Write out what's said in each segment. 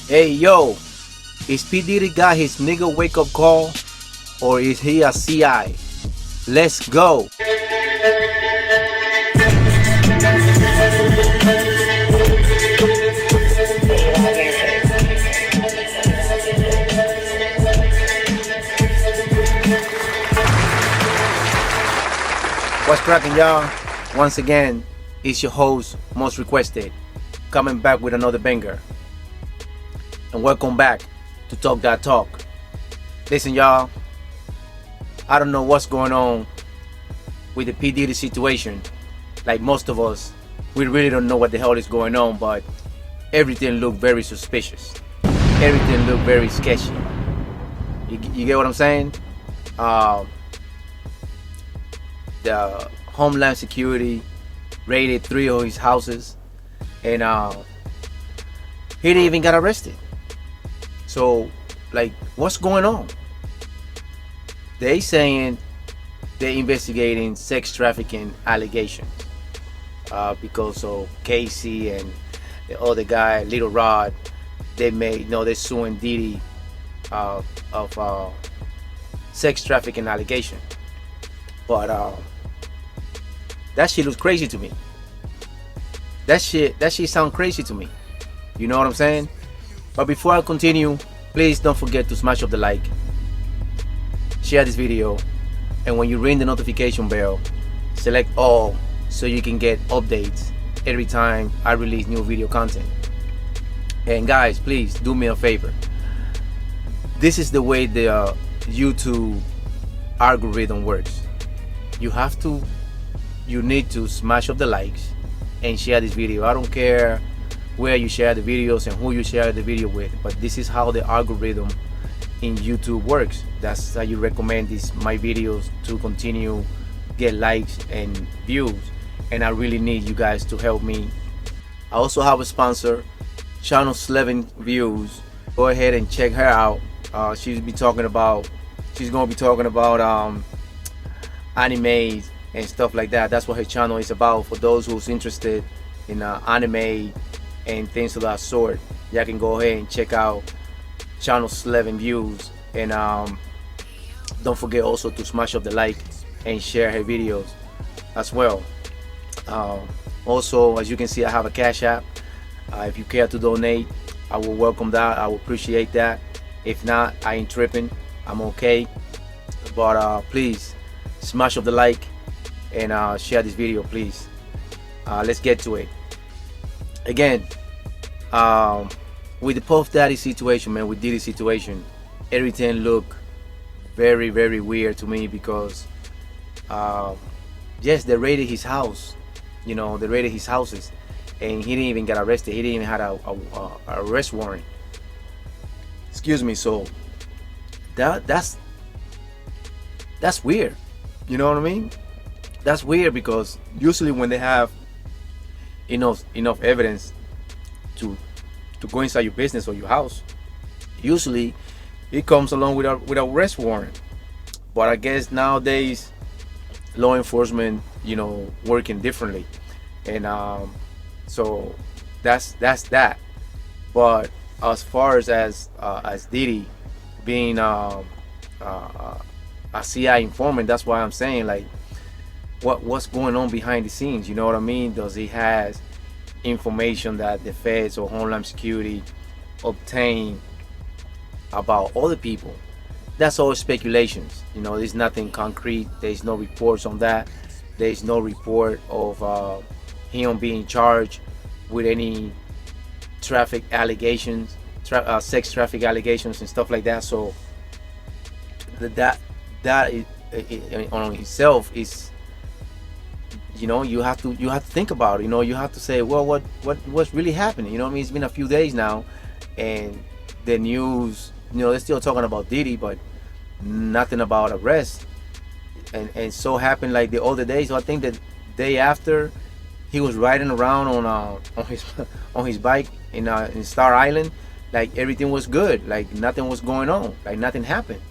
Hey yo, is P Diddy got his nigga wake up call or is he a CI? Let's go. What's cracking, y'all? Once again, it's your host, Most Requested, coming back with another banger. And welcome back to Talk That Talk. Listen, y'all, I don't know what's going on with the P Diddy situation. Like most of us, we really don't know what the hell is going on, but everything looked very suspicious. Everything looked very sketchy. You get what I'm saying? The Homeland Security raided 3 of his houses, and he didn't even get arrested. So, like, what's going on? They saying they're investigating sex trafficking allegations because of Casey and the other guy, Little Rod. They're suing Diddy of sex trafficking allegation. But that shit was crazy to me. That shit sound crazy to me. You know what I'm saying? But before I continue, please don't forget to smash up the like, share this video, and when you ring the notification bell, select all so you can get updates every time I release new video content. And guys, please do me a favor. This is the way the YouTube algorithm works. You need to smash up the likes and share this video. I don't care where you share the videos and who you share the video with, but this is how the algorithm in YouTube works. That's how you recommend my videos to continue get likes and views, and I really need you guys to help me. I also have a sponsor, Channel 11 Views. Go ahead and check her out. She's gonna be talking about animes and stuff like that. That's what her channel is about. For those who's interested in anime and things of that sort, y'all can go ahead and check out Channel 11 Views. And don't forget also to smash up the like and share her videos as well. Also, as you can see, I have a Cash App. If you care to donate, I will welcome that. I will appreciate that. If not, I ain't tripping. I'm okay. But please smash up the like and share this video, please. Let's get to it. Again, with the Puff Daddy situation, man, with Diddy situation, everything looked very, very weird to me because yes, they raided his house. They raided his houses, and he didn't even get arrested. He didn't even have a arrest warrant. Excuse me. So that's weird. You know what I mean? That's weird because usually when they have enough evidence to go inside your business or your house, usually it comes along with a arrest warrant. But I guess nowadays law enforcement, working differently, and so that's that. But as far as Diddy being a CI informant, that's why I'm saying, like, what's going on behind the scenes? You know what I mean? Does he has information that the feds or Homeland Security obtain about other people? That's all speculations. There's nothing concrete. There's no reports on that. There's no report of him being charged with any traffic allegations, sex traffic allegations and stuff like that. So that on itself is, you have to think about it. You have to say, well, what's really happening? It's been a few days now, and the news, they're still talking about Diddy, but nothing about arrest. And so happened like the other day. So I think that day after, he was riding around on his bike in Star Island, like everything was good, like nothing was going on, like nothing happened.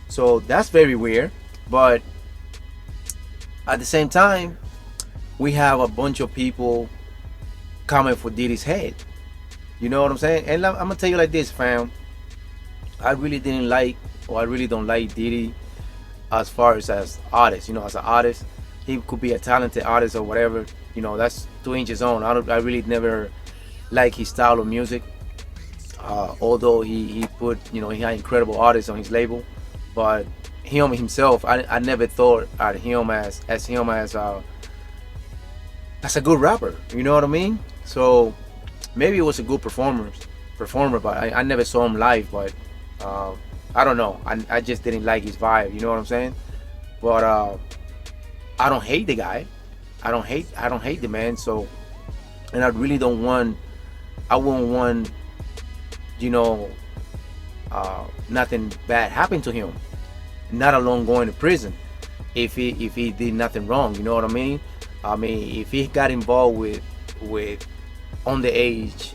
So that's very weird. But at the same time, we have a bunch of people coming for Diddy's head. You know what I'm saying? And I'm gonna tell you like this, fam. I really didn't like, or I really don't like Diddy as far as artist. You know, as an artist, he could be a talented artist or whatever. You know, that's to each his own. I really never like his style of music. Although he put, you know, he had incredible artists on his label, but him himself, I never thought at him as a good rapper. You know what I mean? So maybe he was a good performer, but I never saw him live. But I don't know. I just didn't like his vibe. You know what I'm saying? But I don't hate the guy. I don't hate the man. So, and I really don't want. I wouldn't want, you know, nothing bad happened to him. Not alone going to prison if he did nothing wrong. You know what I mean? I mean, if he got involved with underage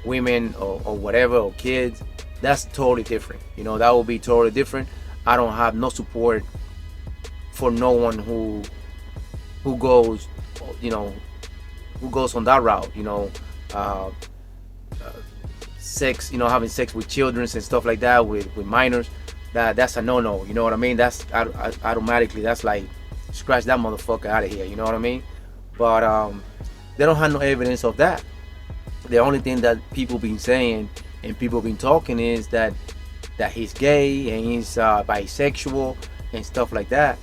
women or whatever, or kids, that's totally different. You know, that would be totally different. I don't have no support for no one who goes, you know, who goes on that route. You know, sex, you know, having sex with children and stuff like that, with minors. That's a no-no. You know what I mean? That's automatically, that's like, scratch that motherfucker out of here. You know what I mean? But they don't have no evidence of that. The only thing that people been saying and people been talking is that he's gay and he's bisexual and stuff like that.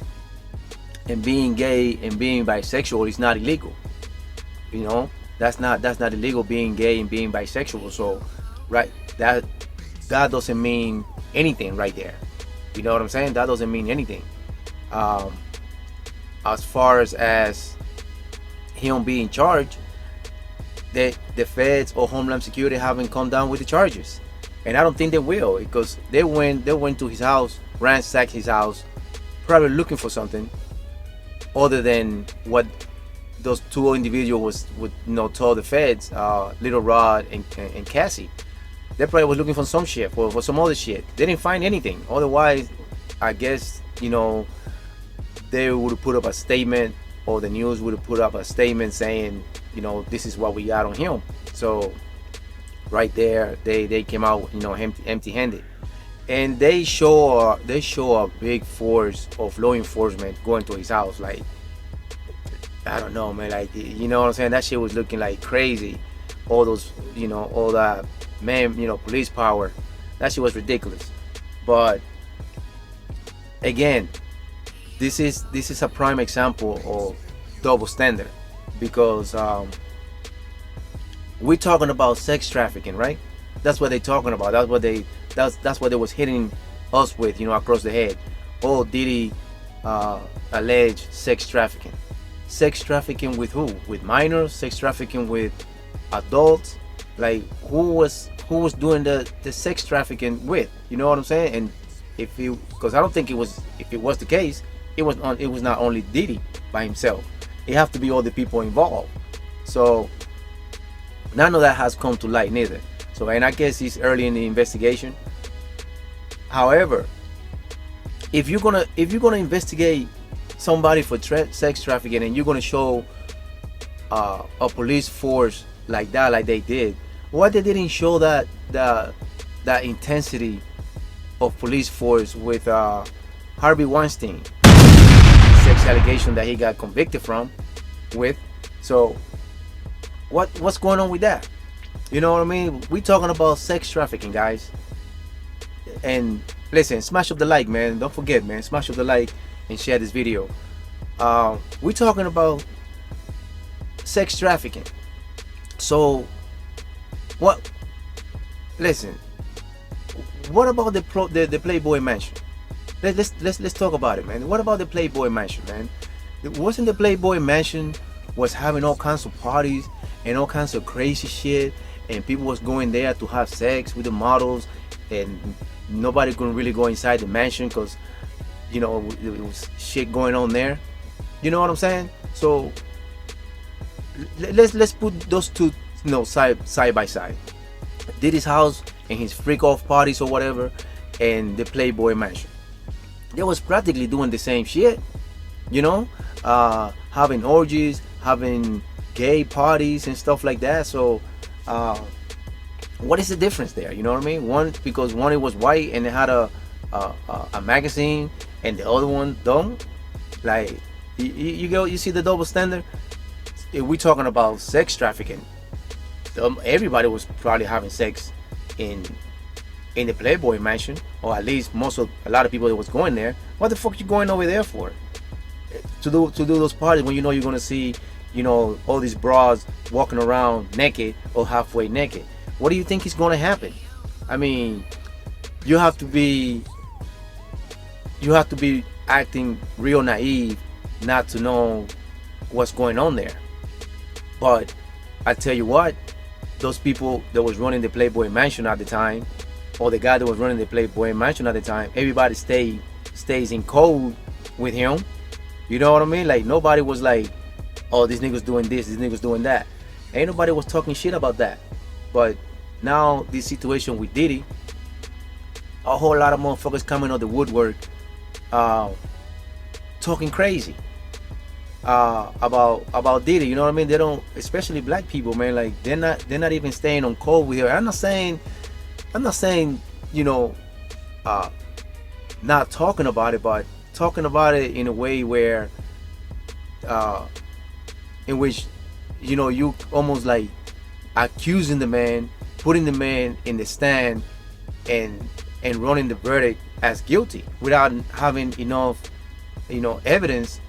And being gay and being bisexual is not illegal. You know, that's not illegal, being gay and being bisexual. So, right, that doesn't mean anything right there. You know what I'm saying? That doesn't mean anything. As far as him being charged, the feds or Homeland Security haven't come down with the charges, and I don't think they will, because they went to his house, ransacked his house, probably looking for something other than what those two individuals would, you know, told the feds, Little Rod and Cassie. They probably was looking for some shit, for some other shit. They didn't find anything. Otherwise, I guess, you know, they would have put up a statement, or the news would have put up a statement saying, you know, this is what we got on him. So right there, they came out, you know, empty-handed, and they show a big force of law enforcement going to his house. Like, I don't know, man. Like, you know what I'm saying? That shit was looking like crazy. All those, you know, all that, man, you know, police power. That shit was ridiculous. But again, this is a prime example of double standard, because we're talking about sex trafficking, right? That's what they're talking about. That's what they was hitting us with, you know, across the head. Oh, Diddy alleged sex trafficking. Sex trafficking with who? With minors? Sex trafficking with adults? Like, who was doing the sex trafficking with? You know what I'm saying? And because I don't think if it was the case, it was not only Diddy by himself. It have to be all the people involved. So none of that has come to light neither. So, and I guess it's early in the investigation. However, if you're gonna investigate somebody for sex trafficking, and you're gonna show a police force like that, like they did, why they didn't show that intensity of police force with Harvey Weinstein, sex allegation that he got convicted with? So what's going on with that? You know what I mean? We talking about sex trafficking, guys. And listen, smash up the like, man. Don't forget, man, smash up the like and share this video. We're talking about sex trafficking. So what? Listen, what about the Playboy Mansion? Let's talk about it, man. What about the Playboy Mansion, man? Wasn't the Playboy Mansion was having all kinds of parties and all kinds of crazy shit, and people was going there to have sex with the models, and nobody could really go inside the mansion because, you know, it was shit going on there. You know what I'm saying? So let's put those two, you know, side by side. Diddy's house and his freak off parties or whatever, and the Playboy Mansion. They was practically doing the same shit, you know, having orgies, having gay parties and stuff like that. So What is the difference there? You know what I mean? One, because one, it was white and it had a magazine, and the other one don't. Like, you see the double standard. If we talking about sex trafficking, everybody was probably having sex in the Playboy Mansion, or at least a lot of people that was going there. What the fuck you going over there for? To do those parties when you know you're gonna see, all these bras walking around naked or halfway naked. What do you think is gonna happen? I mean, you have to be acting real naive not to know what's going on there. But I tell you what, those people that was running the Playboy Mansion at the time, or the guy that was running the Playboy Mansion at the time, everybody stays in code with him. You know what I mean? Like, nobody was like, oh, this nigga's doing this, this nigga's doing that. Ain't nobody was talking shit about that. But now this situation with Diddy, a whole lot of motherfuckers coming out the woodwork, talking crazy about Diddy. You know what I mean? They don't, especially black people, man. Like, they're not even staying on code with her. I'm not saying, not talking about it, but talking about it in a way where, in which, you almost like accusing the man, putting the man in the stand, and running the verdict as guilty without having enough, evidence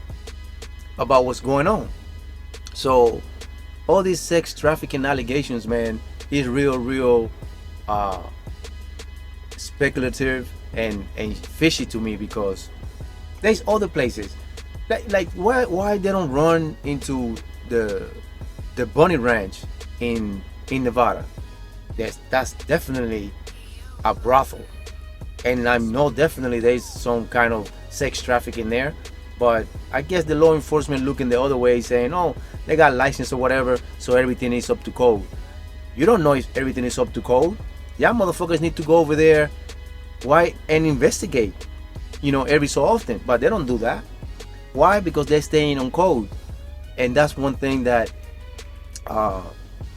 about what's going on. So all these sex trafficking allegations, man, is real speculative and fishy to me, because there's other places like why they don't run into the Bunny Ranch in Nevada. That's definitely a brothel, and I know definitely there's some kind of sex trafficking there. But I guess the law enforcement looking the other way, saying, oh, they got license or whatever, so everything is up to code. You don't know if everything is up to code. Y'all motherfuckers need to go over there, why, and investigate, every so often. But they don't do that. Why? Because they're staying on code. And that's one thing that,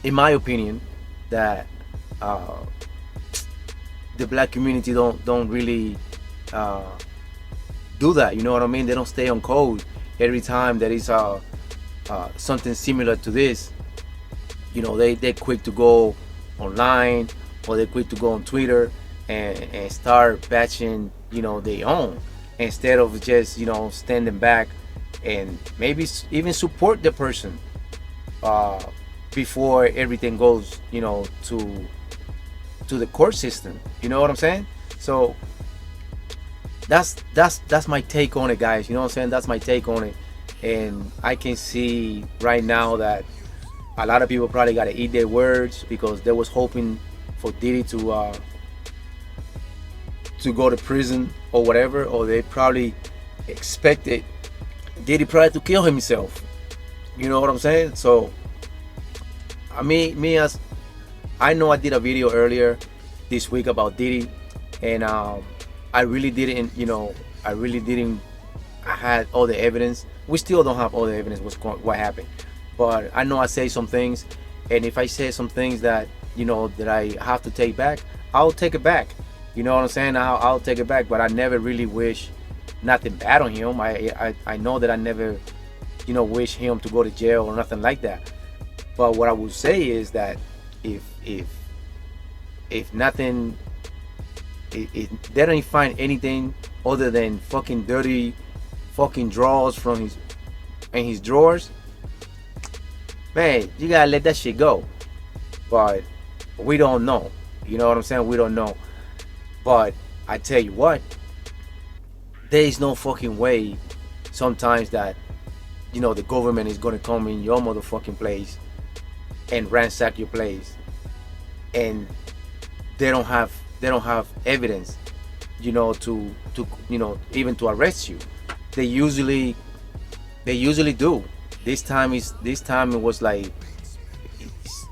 in my opinion, that the black community don't really do that. You know what I mean? They don't stay on code. Every time there is something similar to this, they're quick to go online, or they're quick to go on Twitter and start batching, their own, instead of just, standing back and maybe even support the person before everything goes, to the court system. You know what I'm saying? So that's my take on it, guys. You know what I'm saying? That's my take on it. And I can see right now that a lot of people probably got to eat their words, because they was hoping for Diddy to go to prison or whatever, or they probably expected Diddy probably to kill himself. You know what I'm saying? So as I know, I did a video earlier this week about Diddy, and I really didn't, I had all the evidence. We still don't have all the evidence what happened, but I know I say some things, and if I say some things that, that I have to take back, I'll take it back. You know what I'm saying? I'll take it back, but I never really wish nothing bad on him. I know that I never, wish him to go to jail or nothing like that. But what I would say is that if nothing, if they don't find anything other than fucking dirty fucking drawers from his drawers, man, you gotta let that shit go. But we don't know. You know what I'm saying? We don't know. But I tell you what, there is no fucking way sometimes that, the government is gonna come in your motherfucking place and ransack your place, and they don't have evidence, to even to arrest you. They usually do. This time it was like,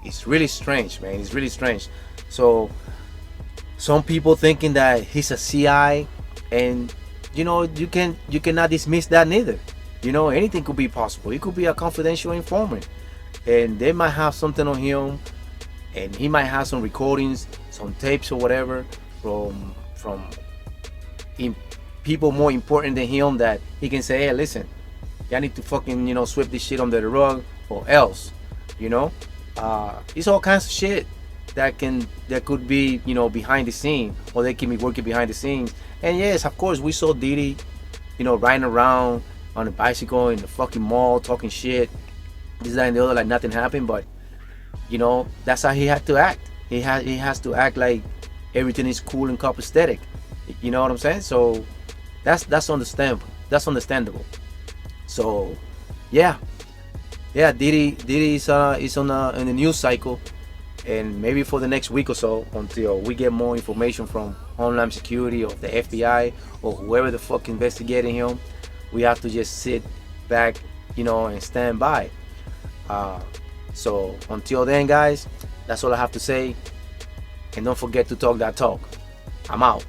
it's really strange, man. It's really strange. So some people thinking that he's a CI, and you cannot dismiss that neither. Anything could be possible. He could be a confidential informant, and they might have something on him, and he might have some recordings, some tapes or whatever from people more important than him, that he can say, hey, listen, y'all need to fucking, sweep this shit under the rug, or else, it's all kinds of shit that could be, behind the scene, or they can be working behind the scenes. And yes, of course, we saw Diddy, riding around on a bicycle in the fucking mall talking shit, this, that, and the other, like nothing happened. But that's how he had to act. He has to act like everything is cool and copacetic. You know what I'm saying? So that's understandable. That's understandable. So yeah, Diddy is on in the news cycle, and maybe for the next week or so, until we get more information from Homeland Security or the FBI or whoever the fuck investigating him, we have to just sit back, and stand by. So until then, guys, that's all I have to say. And don't forget to talk that talk. I'm out.